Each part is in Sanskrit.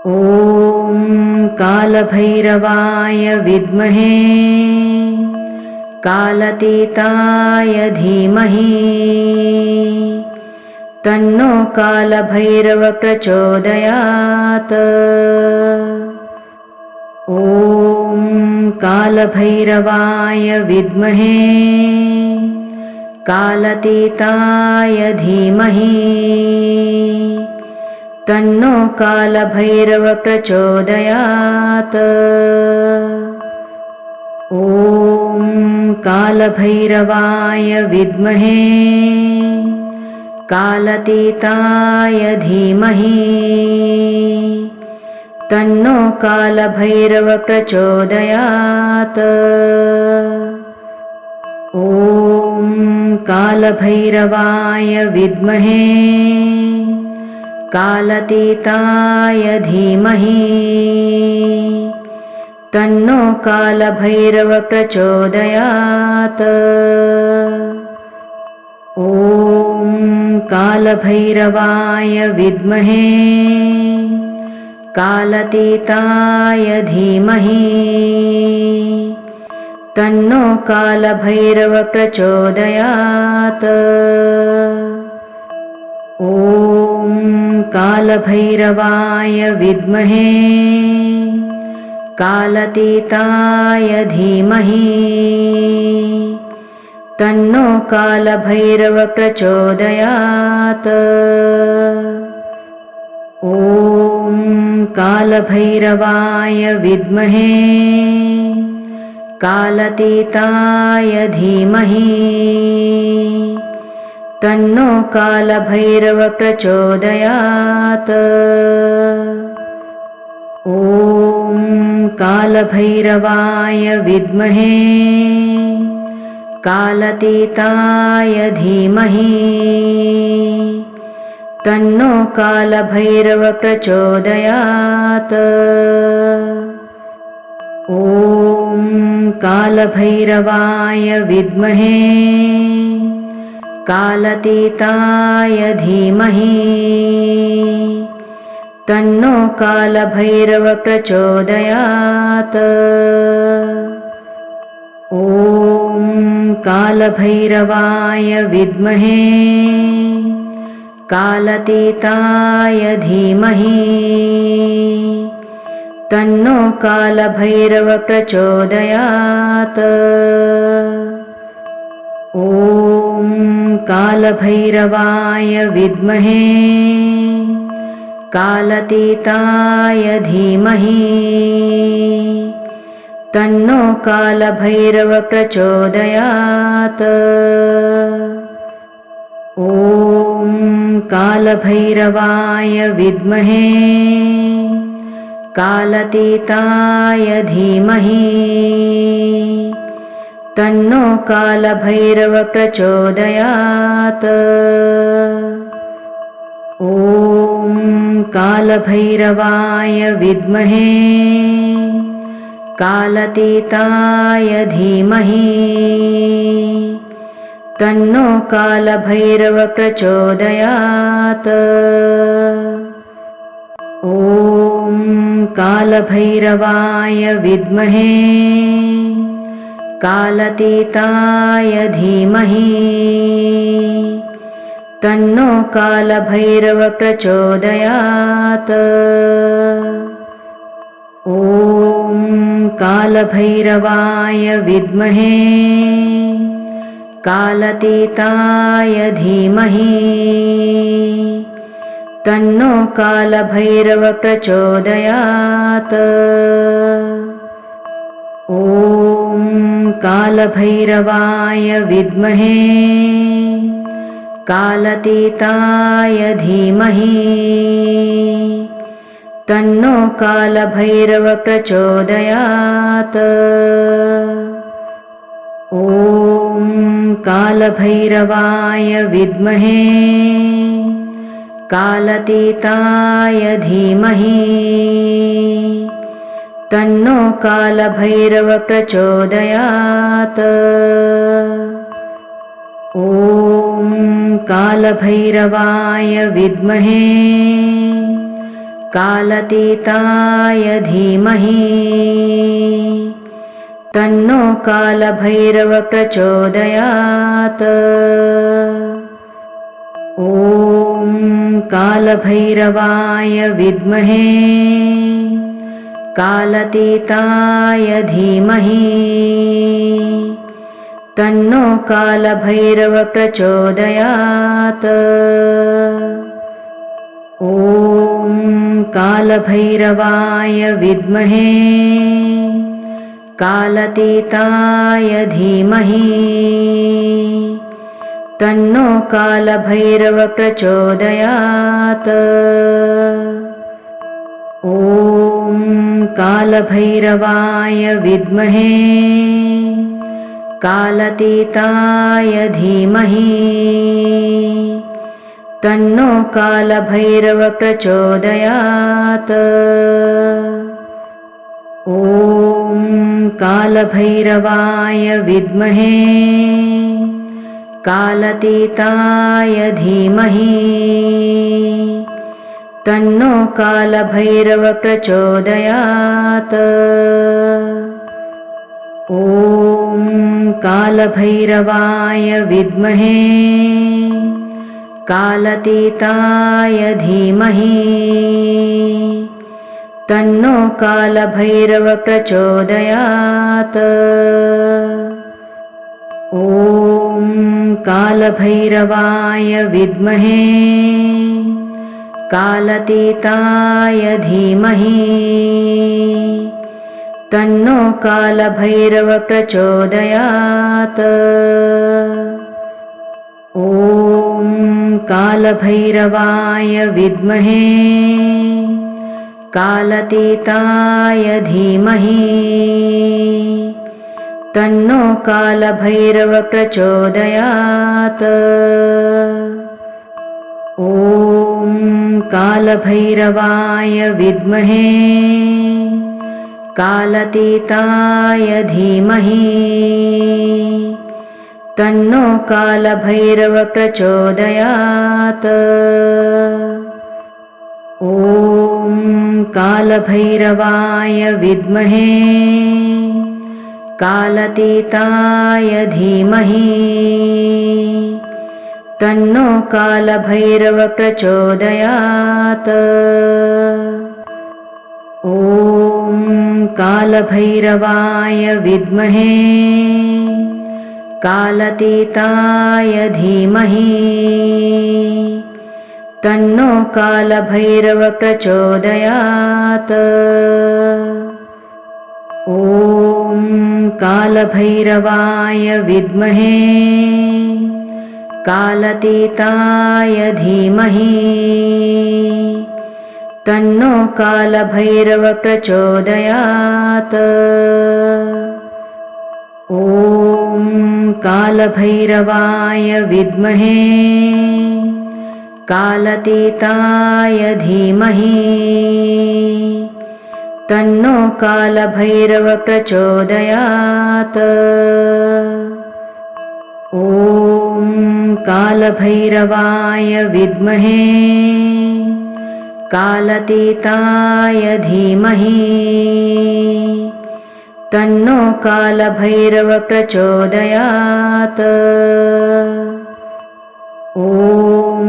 ॐ कालभैरवाय विद्महे कालातीताय धीमहि तन्नो कालभैरव प्रचोदयात्। ॐ कालभैरवाय विद्महे कालातीताय धीमहि तन्नो कालभैरव प्रचोदयात्। ॐ कालभैरवाय विद्महे कालातीताय धीमहि तन्नो कालभैरव प्रचोदयात्। ॐ कालभैरवाय विद्महे कालातीताय धीमहि तन्नो कालभैरव प्रचोदयात्। ॐ कालभैरवाय विद्महे कालातीताय धीमहि तन्नो कालभैरव प्रचोदयात्। ॐ कालभैरवाय विद्महे कालातीताय धीमहि तन्नो कालभैरव प्रचोदयात्। ॐ कालभैरवाय विद्महे कालातीताय धीमहि तन्नो कालभैरव प्रचोदयात्। ॐ कालभैरवाय विद्महे कालातीताय धीमहि तन्नो कालभैरव प्रचोदयात्। ॐ कालभैरवाय विद्महे कालातीताय धीमहि तन्नो कालभैरव प्रचोदयात्। ॐ कालभैरवाय विद्महे कालातीताय धीमहि तन्नो कालभैरव प्रचोदयात्। ॐ कालभैरवाय विद्महे कालातीताय धीमहि तन्नो कालभैरव प्रचोदयात्। ॐ कालभैरवाय विद्महे कालातीताय धीमहि तन्नो कालभैरव प्रचोदयात्। ॐ कालभैरवाय विद्महे कालातीताय धीमहि तन्नो कालभैरव प्रचोदयात्। ॐ कालभैरवाय विद्महे कालातीताय धीमहि तन्नो कालभैरव प्रचोदयात्। ॐ कालभैरवाय विद्महे कालातीताय धीमहि तन्नो कालभैरव प्रचोदयात्। ॐ कालभैरवाय विद्महे कालातीताय धीमहि तन्नो कालभैरव प्रचोदयात्। ॐ कालभैरवाय विद्महे कालातीताय धीमहि तन्नो कालभैरव प्रचोदयात्। ॐ कालभैरवाय विद्महे कालतीताय धीमहि तन्नो कालभैरव प्रचोदयात्। ॐ कालभैरवाय विद्महे कालतीताय धीमहि तन्नो कालभैरव प्रचोदयात्। ॐ कालभैरवाय विद्महे कालतीताय धीमहि तन्नो कालभैरव प्रचोदयात्। ॐ कालभैरवाय विद्महे कालतीताय धीमहि तन्नो कालभैरव प्रचोदयात्। ॐ कालभैरवाय विद्महे कालतीताय धीमहि तन्नो कालभैरव प्रचोदयात्। ॐ कालभैरवाय विद्महे कालतीताय धीमहि तन्नो कालभैरव प्रचोदयात्। ॐ कालभैरवाय विद्महे कालतीताय धीमहि तन्नो कालभैरव प्रचोदयात्। ॐ कालभैरवाय विद्महे कालतीताय धीमहि तन्नो कालभैरव प्रचोदयात्। ॐ कालभैरवाय विद्महे कालतीताय धीमहि तन्नो कालभैरव प्रचोदयात्। ॐ कालभैरवाय विद्महे कालतीताय धीमहि तन्नो कालभैरव प्रचोदयात्। ॐ कालभैरवाय विद्महे कालतीताय धीमहि तन्नो कालभैरव प्रचोदयात्। ॐ कालभैरवाय विद्महे कालतीताय धीमहि तन्नो कालभैरव प्रचोदयात्। ॐ कालभैरवाय विद्महे कालतीताय धीमहि तन्नो कालभैरव प्रचोदयात्। ॐ कालभैरवाय विद्महे कालतीताय धीमहि तन्नो कालभैरव प्रचोदयात्। ॐ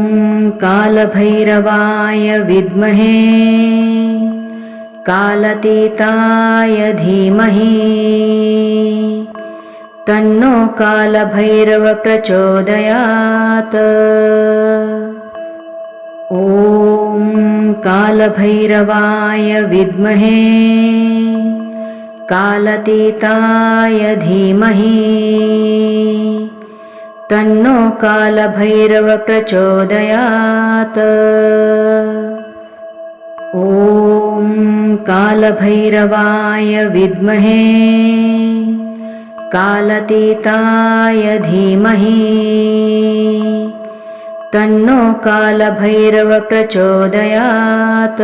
कालभैरवाय विद्महे कालतीताय धीमहि तन्नो कालभैरव प्रचोदयात्। ॐ कालभैरवाय विद्महे कालतीताय धीमहि तन्नो कालभैरव प्रचोदयात्। ॐ कालभैरवाय विद्महे कालतीताय धीमहि तन्नो कालभैरव प्रचोदयात्।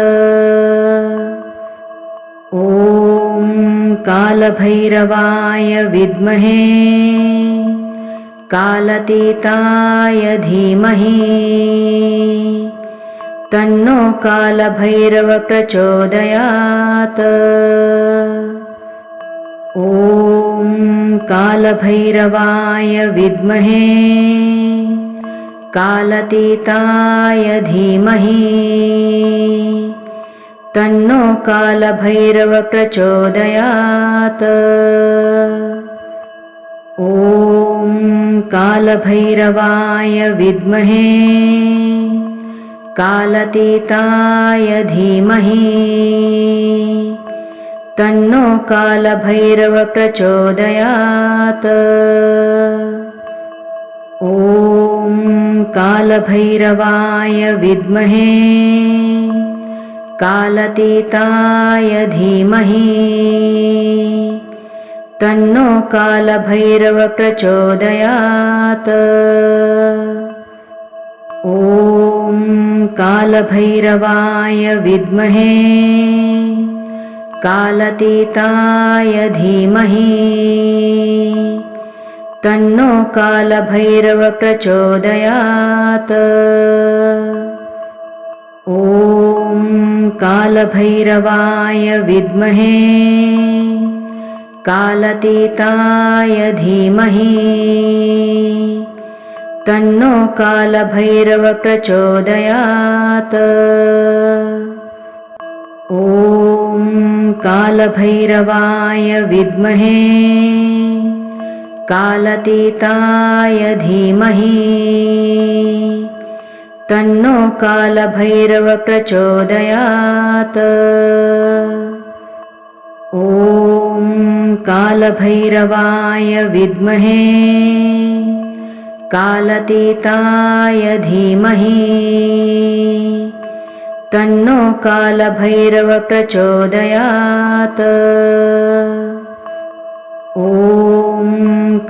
ॐ कालभैरवाय विद्महे कालतीताय धीमहि तन्नो कालभैरव प्रचोदयात्। ॐ कालभैरवाय विद्महे कालातीताय धीमहि तन्नो कालभैरव प्रचोदयात्। ॐ कालभैरवाय विद्महे कालातीताय धीमहि तन्नो कालभैरव प्रचोदयात्। ॐ कालभैरवाय विद्महे कालातीताय धीमहि तन्नो कालभैरव प्रचोदयात्। ॐ कालभैरवाय विद्महे कालातीताय धीमहि तन्नो कालभैरव प्रचोदयात्। ॐ कालभैरवाय विद्महे कालातीताय धीमहि तन्नो कालभैरव प्रचोदयात्। ॐ कालभैरवाय विद्महे कालातीताय धीमहि तन्नो कालभैरव प्रचोदयात्। ॐ कालभैरवाय विद्महे कालातीताय धीमहि तन्नो कालभैरव प्रचोदयात्। ॐ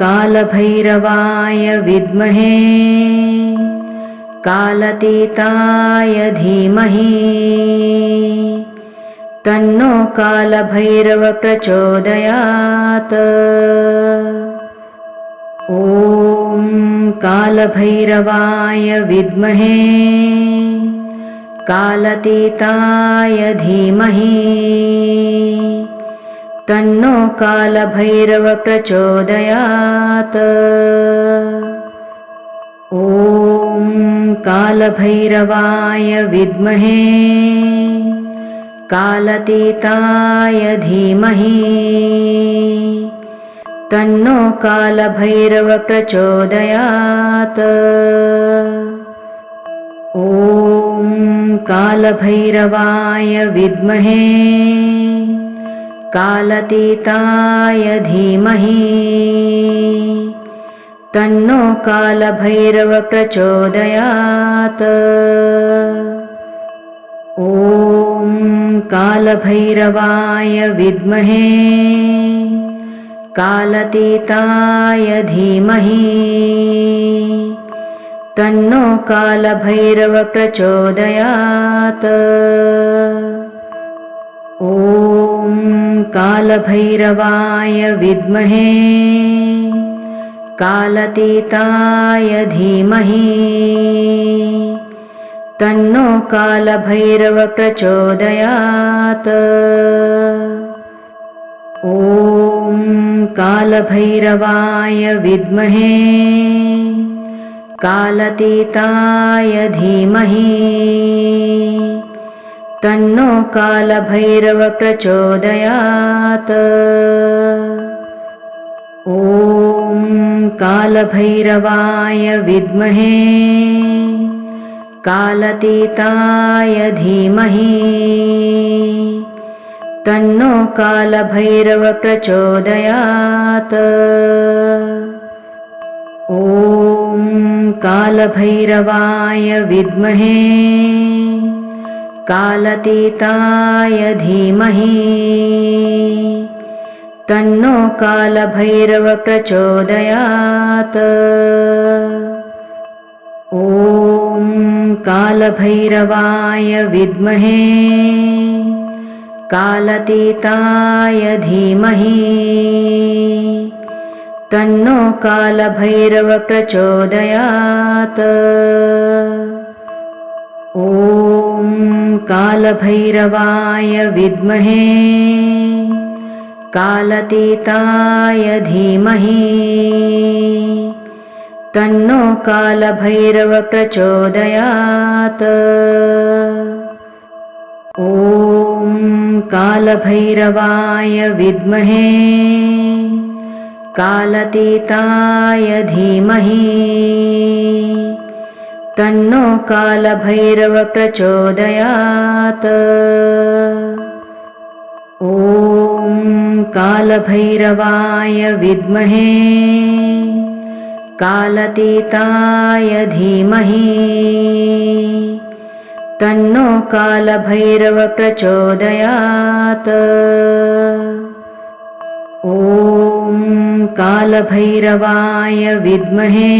कालभैरवाय विद्महे कालातीताय धीमहि तन्नो कालभैरव प्रचोदयात्। ॐ कालभैरवाय विद्महे कालातीताय धीमहि तन्नो कालभैरव प्रचोदयात्। ॐ कालभैरवाय विद्महे कालातीताय धीमहि तन्नो कालभैरव प्रचोदयात्। ॐ कालभैरवाय विद्महे कालातीताय धीमहि तन्नो कालभैरव प्रचोदयात्। ॐ कालभैरवाय विद्महे कालातीताय धीमहि तन्नो कालभैरव प्रचोदयात्। ॐ कालभैरवाय विद्महे कालातीताय धीमहि तन्नो कालभैरव प्रचोदयात्। ॐ कालभैरवाय विद्महे कालातीताय धीमहि तन्नो कालभैरव प्रचोदयात्। ॐ कालभैरवाय विद्महे कालातीताय धीमहि तन्नो कालभैरव प्रचोदयात्। ॐ कालभैरवाय विद्महे कालातीताय धीमहि तन्नो कालभैरव प्रचोदयात्। ॐ कालभैरवाय विद्महे कालातीताय धीमहि तन्नो कालभैरव प्रचोदयात्। ॐ कालभैरवाय विद्महे कालातीताय धीमहि तन्नो कालभैरव प्रचोदयात्। ॐ कालभैरवाय विद्महे कालातीताय धीमहि तन्नो कालभैरव प्रचोदयात्। ॐ कालभैरवाय विद्महे कालातीताय धीमहि तन्नो कालभैरव प्रचोदयात्। ॐ कालभैरवाय विद्महे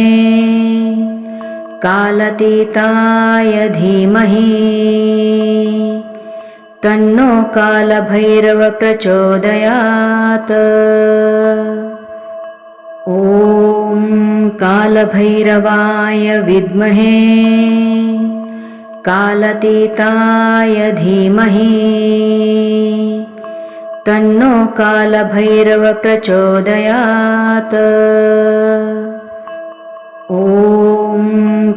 कालातीताय धीमहि तन्नो कालभैरव प्रचोदयात्। ॐ कालभैरवाय विद्महे कालातीताय धीमहि तन्नो कालभैरव प्रचोदयात्। ॐ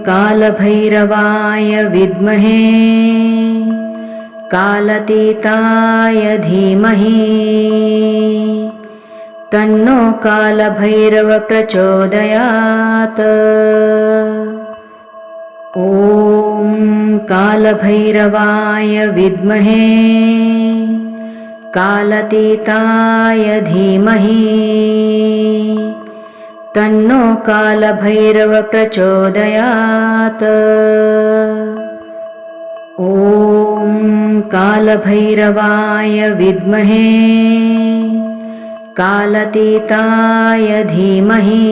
कालभैरवाय विद्महे कालातीताय धीमहि तन्नो कालभैरव प्रचोदयात्। ॐ कालभैरवाय विद्महे कालातीताय धीमहि तन्नो कालभैरव प्रचोदयात्। ॐ कालभैरवाय विद्महे कालातीताय धीमहि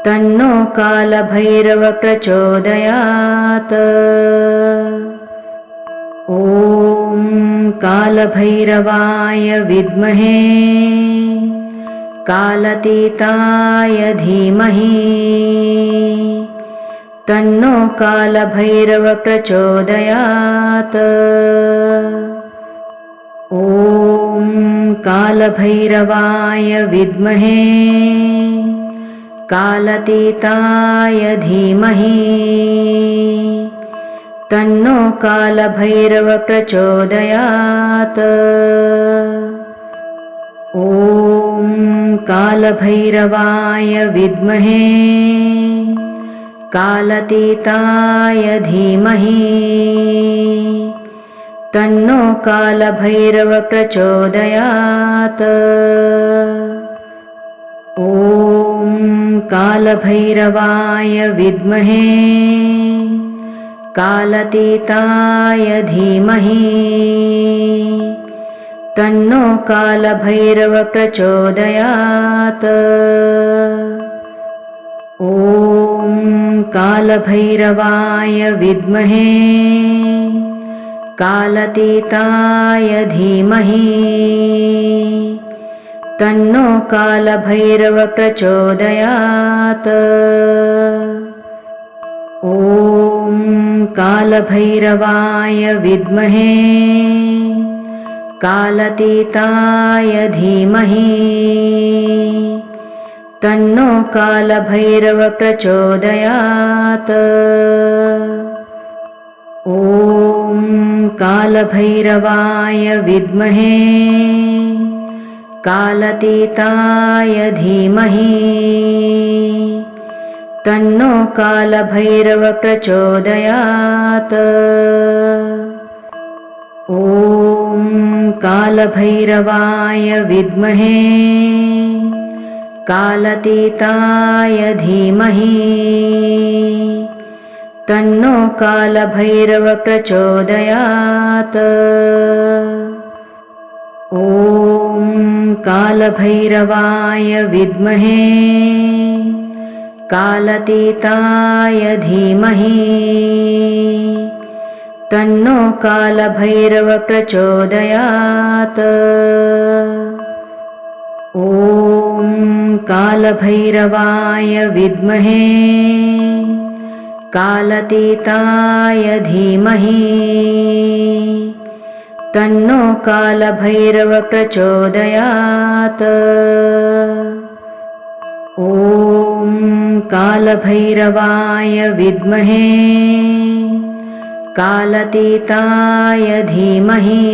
तन्नो कालभैरव प्रचोदयात्। ॐ कालभैरवाय विद्महे कालातीताय धीमहि तन्नो कालभैरव प्रचोदयात्। ॐ कालभैरवाय विद्महे कालातीताय धीमहि तन्नो कालभैरव प्रचोदयात्। ॐ कालभैरवाय विद्महे कालातीताय धीमहि तन्नो कालभैरव प्रचोदयात्। ॐ कालभैरवाय विद्महे कालातीताय धीमहि तन्नो कालभैरव प्रचोदयात्। ॐ कालभैरवाय विद्महे कालातीताय धीमहि तन्नो कालभैरव प्रचोदयात्। ॐ कालभैरवाय विद्महे कालातीताय धीमहि तन्नो कालभैरव प्रचोदयात्। ॐ कालभैरवाय विद्महे कालातीताय धीमहि तन्नो कालभैरव प्रचोदयात्। ॐ कालभैरवाय विद्महे कालातीताय धीमहि तन्नो कालभैरव प्रचोदयात्। ॐ कालभैरवाय विद्महे कालातीताय धीमहि तन्नो कालभैरव प्रचोदयात्। ॐ कालभैरवाय विद्महे कालतीताय धीमहि तन्नो कालभैरव प्रचोदयात्। ॐ कालभैरवाय विद्महे कालतीताय धीमहि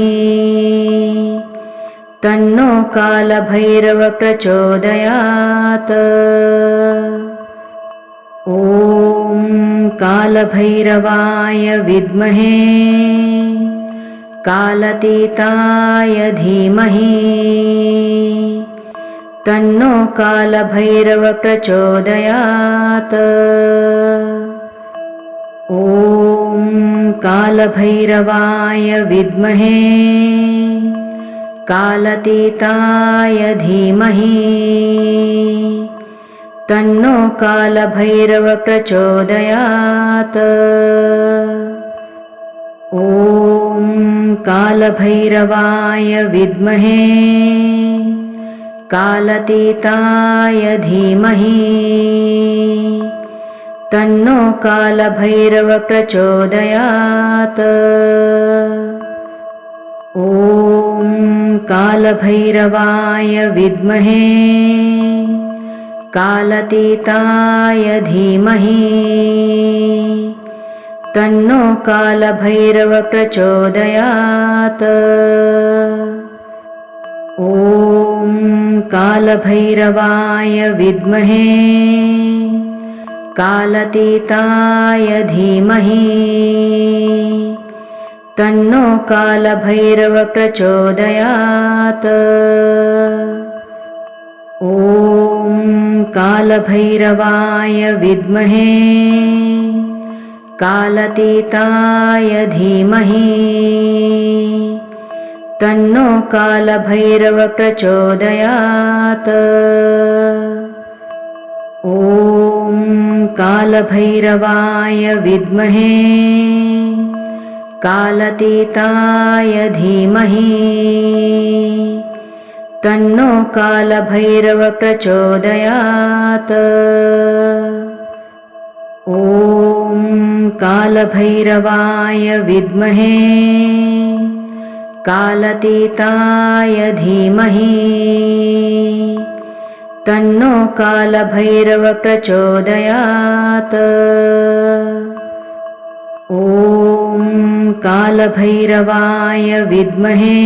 तन्नो कालभैरव प्रचोदयात्। ॐ कालभैरवाय विद्महे कालतीताय धीमहि तन्नो कालभैरव प्रचोदयात्। ॐ कालभैरवाय विद्महे कालतीताय धीमहि तन्नो कालभैरव प्रचोदयात्। ॐ कालभैरवाय विद्महे कालतीताय धीमहि तन्नो कालभैरव प्रचोदयात्। ॐ कालभैरवाय विद्महे कालतीताय धीमहि तन्नो कालभैरव प्रचोदयात्। ॐ कालभैरवाय विद्महे कालतीताय धीमहि तन्नो कालभैरव प्रचोदयात्। ॐ कालभैरवाय विद्महे कालतीताय धीमहि तन्नो कालभैरव प्रचोदयात्। ॐ कालभैरवाय विद्महे कालतीताय धीमहि तन्नो कालभैरव प्रचोदयात्। ॐ कालभैरवाय विद्महे कालतीताय धीमहि तन्नो कालभैरव प्रचोदयात्। ॐ कालभैरवाय विद्महे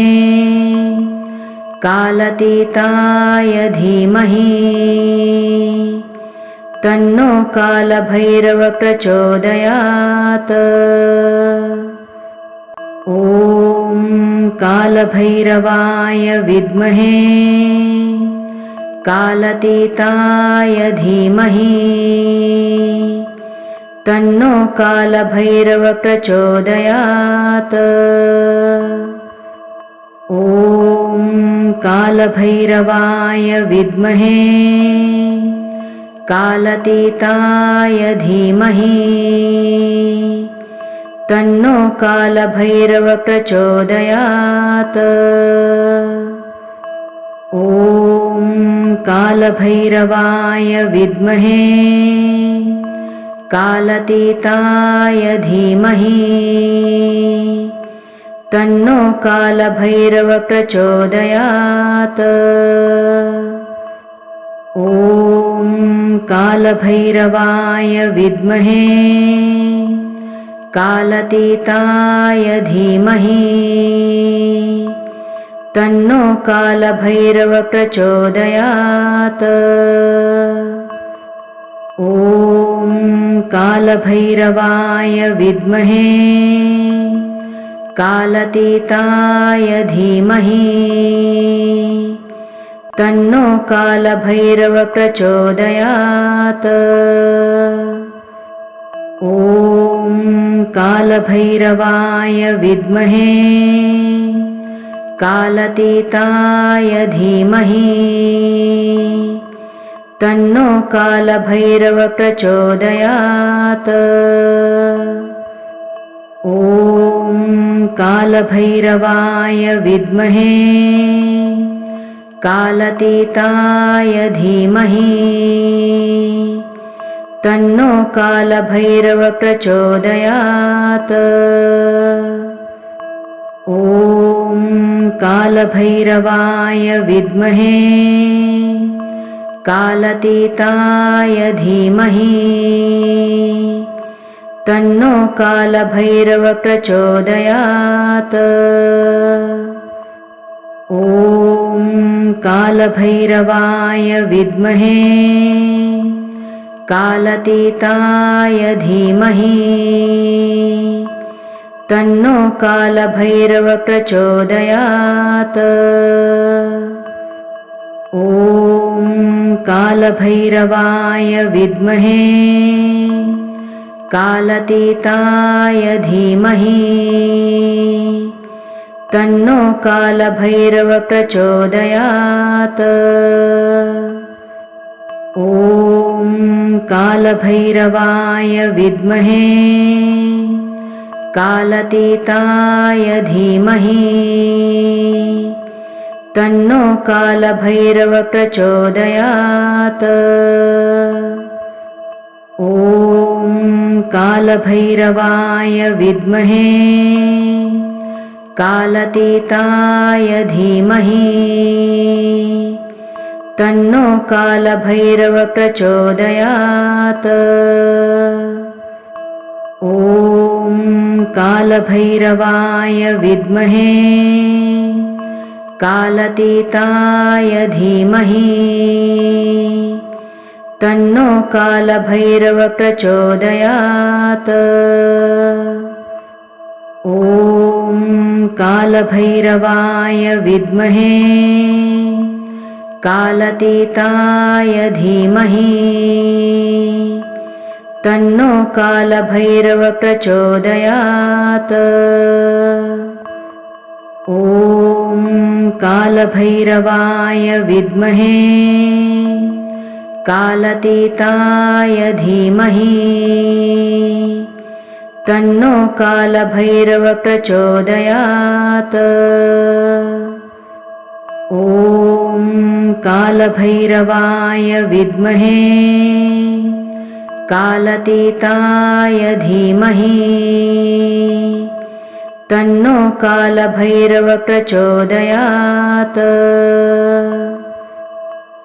कालतीताय धीमहि तन्नो कालभैरव प्रचोदयात्। ॐ कालभैरवाय विद्महे कालतीताय धीमहि तन्नो कालभैरव प्रचोदयात्। ॐ कालभैरवाय विद्महे कालतीताय धीमहि तन्नो कालभैरव प्रचोदयात्। ॐ कालभैरवाय विद्महे कालतीताय धीमहि तन्नो कालभैरव प्रचोदयात्। ॐ कालभैरवाय विद्महे कालतीताय धीमहि तन्नो कालभैरव प्रचोदयात्। ॐ कालभैरवाय विद्महे कालतीताय धीमहि तन्नो कालभैरव प्रचोदयात्। ॐ कालभैरवाय विद्महे कालतीताय धीमहि तन्नो कालभैरव प्रचोदयात्। ॐ कालभैरवाय विद्महे कालतीताय धीमहि तन्नो कालभैरव प्रचोदयात्। ॐ कालभैरवाय विद्महे कालातीताय धीमहि तन्नो कालभैरव प्रचोदयात्। ॐ कालभैरवाय विद्महे कालातीताय धीमहि तन्नो कालभैरव प्रचोदयात्। ॐ कालभैरवाय विद्महे कालातीताय धीमहि तन्नो कालभैरव प्रचोदयात्। ॐ कालभैरवाय विद्महे कालातीताय धीमहि तन्नो कालभैरव प्रचोदयात्। ॐ कालभैरवाय विद्महे कालातीताय धीमहि तन्नो कालभैरव प्रचोदयात्। ॐ कालभैरवाय विद्महे कालातीताय धीमहि तन्नो कालभैरव प्रचोदयात्। ॐ कालभैरवाय विद्महे कालातीताय धीमहि तन्नो कालभैरव प्रचोदयात्। ॐ कालभैरवाय विद्महे कालातीताय धीमहि तन्नो कालभैरव प्रचोदयात्। ॐ कालभैरवाय विद्महे कालातीताय धीमहि तन्नो कालभैरव प्रचोदयात्।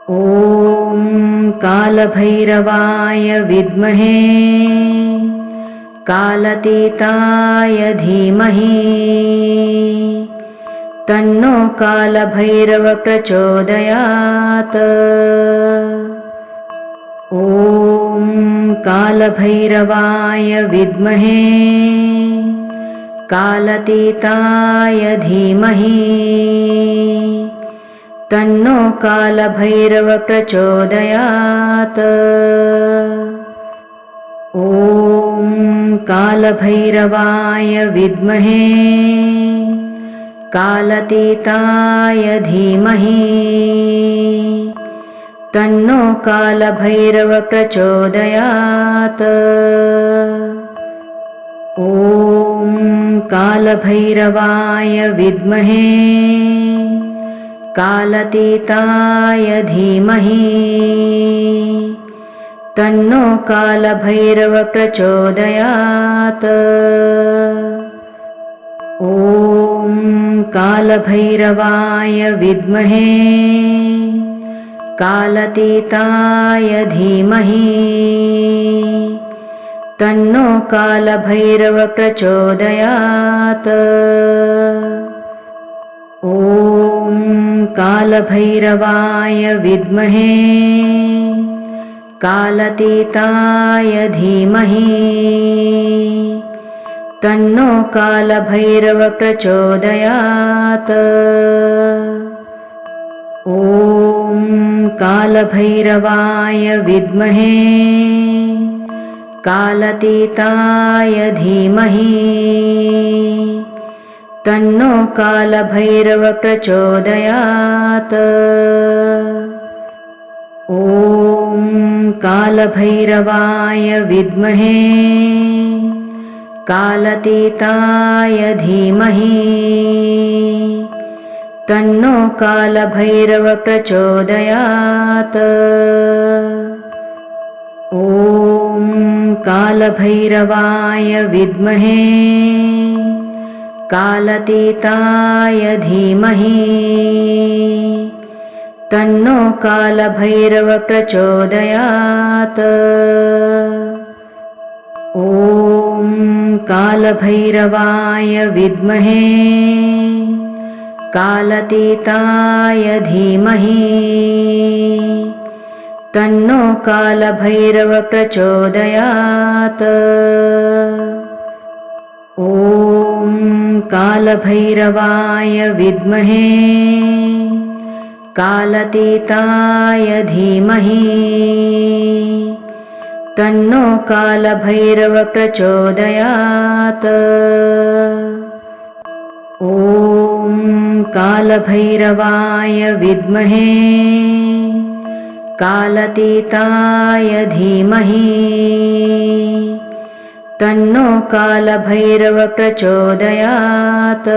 ॐ कालभैरवाय विद्महे कालातीताय धीमहि तन्नो कालभैरव प्रचोदयात्। ॐ कालभैरवाय विद्महे कालातीताय धीमहि तन्नो कालभैरव प्रचोदयात्। ॐ कालभैरवाय विद्महे कालातीताय धीमहि तन्नो कालभैरव प्रचोदयात्। ॐ कालभैरवाय विद्महे कालातीताय धीमहि तन्नो कालभैरव प्रचोदयात्। ॐ कालभैरवाय विद्महे कालातीताय धीमहि तन्नो कालभैरव प्रचोदयात्। ॐ कालभैरवाय विद्महे कालातीताय धीमहि तन्नो कालभैरव प्रचोदयात्। ॐ कालभैरवाय विद्महे कालातीताय धीमहि तन्नो कालभैरव प्रचोदयात्। ॐ कालभैरवाय विद्महे कालातीताय धीमहि तन्नो कालभैरव प्रचोदयात्। ॐ कालभैरवाय विद्महे कालातीताय धीमहि तन्नो कालभैरव प्रचोदयात्। ॐ कालभैरवाय विद्महे कालातीताय धीमहि तन्नो कालभैरव प्रचोदयात्। ॐ कालभैरवाय विद्महे कालातीताय धीमहि तन्नो कालभैरव प्रचोदयात्। ॐ कालभैरवाय विद्महे कालातीताय धीमहि तन्नो कालभैरव प्रचोदयात्।